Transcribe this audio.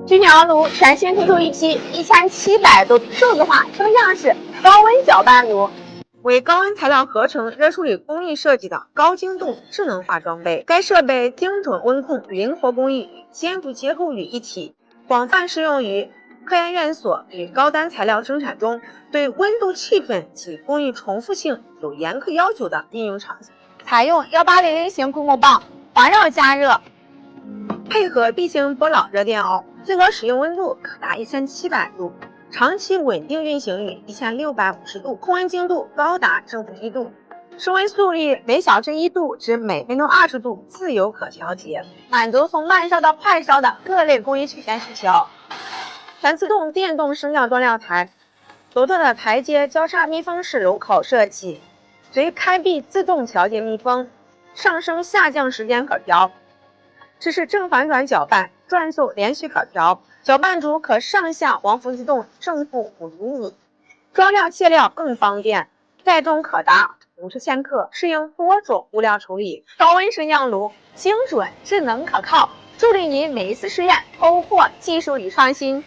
居鸟炉全新推出一批1700度数字化升降式高温搅拌炉，为高温材料合成热处理工艺设计的高精度智能化装备。该设备精准温控、灵活工艺与坚固结构于一体，广泛适用于科研院所与高单材料生产中对温度、气氛及工艺重复性有严苛要求的应用场景。采用1800型固模棒环绕加热，配合 B 型波老热电熬，最高使用温度可达1700度，长期稳定运行于1650度，控温精度高达正负1度，升温速率每小时1度至每分钟20度，自由可调节，满足从慢烧到快烧的各类工艺曲线需求。全自动电动升降锻料台，独特的台阶交叉密封式镂口设计，随开闭自动调节密封，上升下降时间可调，支持正反转搅拌，转速连续可调，搅拌轴可上下往复移动，正负5厘米，装料卸料更方便，载重可达50千克，适应多种物料处理。高温升降炉精准、智能、可靠，助力您每一次试验收获技术与创新。